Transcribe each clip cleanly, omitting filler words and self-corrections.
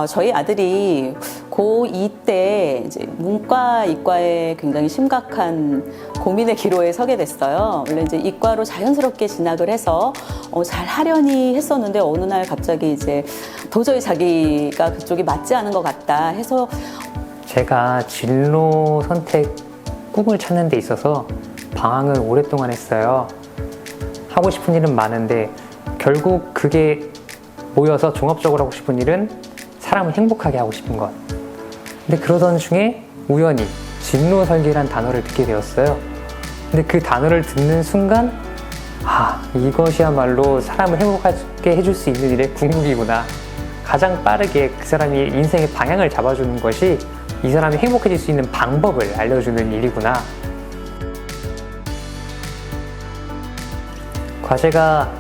저희 아들이 고2 때 이제 문과, 이과에 굉장히 심각한 고민의 기로에 서게 됐어요. 원래 이제 이과로 자연스럽게 진학을 해서 잘 하려니 했었는데 어느 날 갑자기 이제 도저히 자기가 그쪽이 맞지 않은 것 같다 해서 제가 진로 선택 꿈을 찾는 데 있어서 방황을 오랫동안 했어요. 하고 싶은 일은 많은데 결국 그게 모여서 종합적으로 하고 싶은 일은 사람을 행복하게 하고 싶은 것. 근데 그러던 중에 우연히 진로 설계란 단어를 듣게 되었어요. 근데 그 단어를 듣는 순간 이것이야말로 사람을 행복하게 해줄 수 있는 일의 궁극이구나. 가장 빠르게 그 사람이 인생의 방향을 잡아주는 것이 이 사람이 행복해질 수 있는 방법을 알려주는 일이구나. 과제가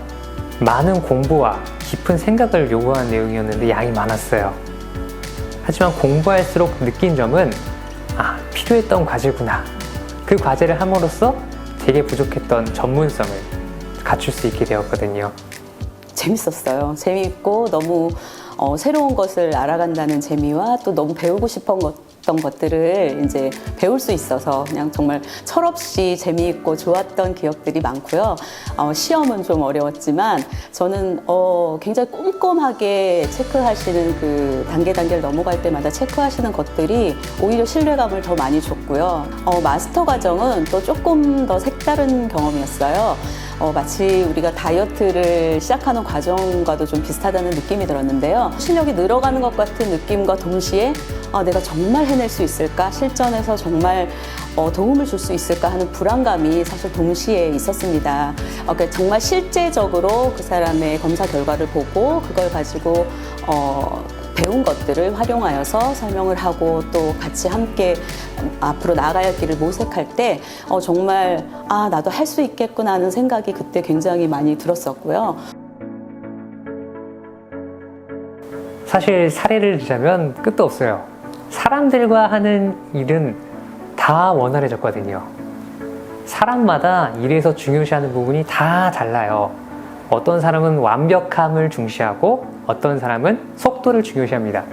많은 공부와 깊은 생각을 요구하는 내용이었는데 양이 많았어요. 하지만 공부할수록 느낀 점은 필요했던 과제구나. 그 과제를 함으로써 되게 부족했던 전문성을 갖출 수 있게 되었거든요. 재밌었어요. 재미있고 너무 새로운 것을 알아간다는 재미와 또 너무 배우고 싶었던 것들을 이제 배울 수 있어서 그냥 정말 철없이 재미있고 좋았던 기억들이 많고요. 시험은 좀 어려웠지만 저는 굉장히 꼼꼼하게 체크하시는 그 단계를 넘어갈 때마다 체크하시는 것들이 오히려 신뢰감을 더 많이 줬고요. 마스터 과정은 또 조금 더 색다른 경험이었어요. 마치 우리가 다이어트를 시작하는 과정과도 좀 비슷하다는 느낌이 들었는데요. 실력이 늘어가는 것 같은 느낌과 동시에 내가 정말 해낼 수 있을까? 실전에서 정말 도움을 줄 수 있을까 하는 불안감이 사실 동시에 있었습니다. 그러니까 정말 실제적으로 그 사람의 검사 결과를 보고 그걸 가지고 배운 것들을 활용하여서 설명을 하고 또 같이 함께 앞으로 나아가야 할 길을 모색할 때 정말 나도 할 수 있겠구나 하는 생각이 그때 굉장히 많이 들었었고요. 사실 사례를 들자면 끝도 없어요. 사람들과 하는 일은 다 원활해졌거든요. 사람마다 일에서 중요시하는 부분이 다 달라요. 어떤 사람은 완벽함을 중시하고 어떤 사람은 속도를 중요시합니다.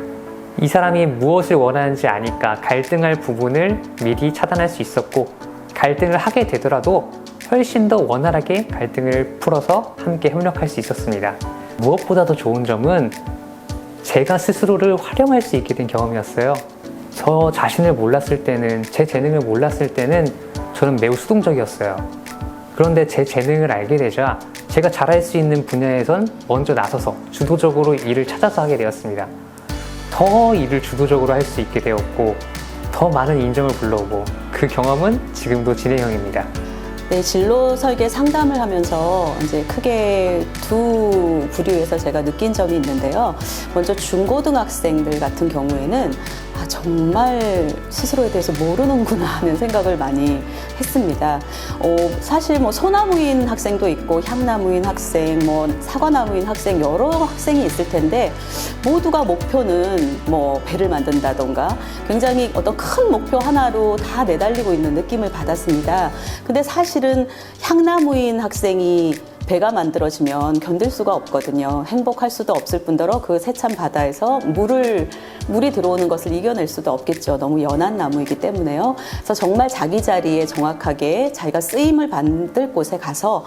이 사람이 무엇을 원하는지 아니까 갈등할 부분을 미리 차단할 수 있었고, 갈등을 하게 되더라도 훨씬 더 원활하게 갈등을 풀어서 함께 협력할 수 있었습니다. 무엇보다도 좋은 점은 제가 스스로를 활용할 수 있게 된 경험이었어요. 저 자신을 몰랐을 때는, 제 재능을 몰랐을 때는 저는 매우 수동적이었어요. 그런데 제 재능을 알게 되자 제가 잘할 수 있는 분야에선 먼저 나서서 주도적으로 일을 찾아서 하게 되었습니다. 더 일을 주도적으로 할 수 있게 되었고 더 많은 인정을 불러오고 그 경험은 지금도 진행형입니다. 네, 진로 설계 상담을 하면서 이제 크게 두 부류에서 제가 느낀 점이 있는데요. 먼저 중고등학생들 같은 경우에는 정말 스스로에 대해서 모르는구나 하는 생각을 많이 했습니다. 사실 소나무인 학생도 있고 향나무인 학생, 사과나무인 학생 여러 학생이 있을 텐데 모두가 목표는 배를 만든다던가 굉장히 어떤 큰 목표 하나로 다 내달리고 있는 느낌을 받았습니다. 근데 사실은 향나무인 학생이 배가 만들어지면 견딜 수가 없거든요. 행복할 수도 없을 뿐더러 그 세찬 바다에서 물이 들어오는 것을 이겨낼 수도 없겠죠. 너무 연한 나무이기 때문에요. 그래서 정말 자기 자리에 정확하게 자기가 쓰임을 받을 곳에 가서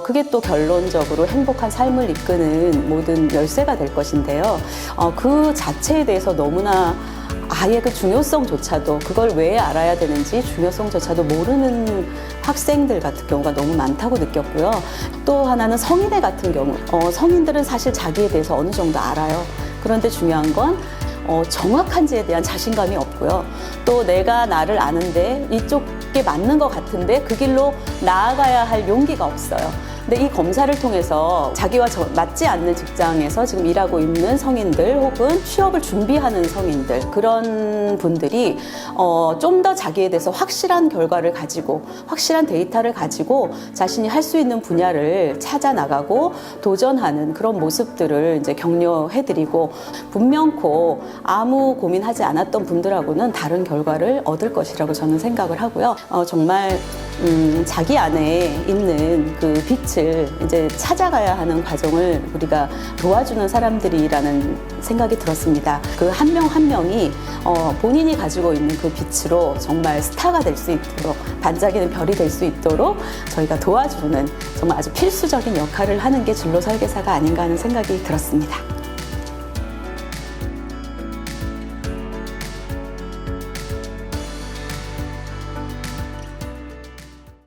그게 또 결론적으로 행복한 삶을 이끄는 모든 열쇠가 될 것인데요. 그 자체에 대해서 너무나 아예 그 중요성조차도 그걸 왜 알아야 되는지 중요성조차도 모르는 학생들 같은 경우가 너무 많다고 느꼈고요. 또 하나는 성인의 같은 경우 성인들은 사실 자기에 대해서 어느 정도 알아요. 그런데 중요한 건 정확한지에 대한 자신감이 없고요. 또 내가 나를 아는데 이쪽에 맞는 것 같은데 그 길로 나아가야 할 용기가 없어요. 근데 이 검사를 통해서 자기와 맞지 않는 직장에서 지금 일하고 있는 성인들 혹은 취업을 준비하는 성인들 그런 분들이 좀 더 자기에 대해서 확실한 결과를 가지고 확실한 데이터를 가지고 자신이 할 수 있는 분야를 찾아 나가고 도전하는 그런 모습들을 이제 격려해드리고 분명코 아무 고민하지 않았던 분들하고는 다른 결과를 얻을 것이라고 저는 생각을 하고요. 정말 자기 안에 있는 그 빛을 이제 찾아가야 하는 과정을 우리가 도와주는 사람들이라는 생각이 들었습니다. 그 한 명 한 명이 본인이 가지고 있는 그 빛으로 정말 스타가 될 수 있도록, 반짝이는 별이 될 수 있도록 저희가 도와주는 정말 아주 필수적인 역할을 하는 게 진로 설계사가 아닌가 하는 생각이 들었습니다.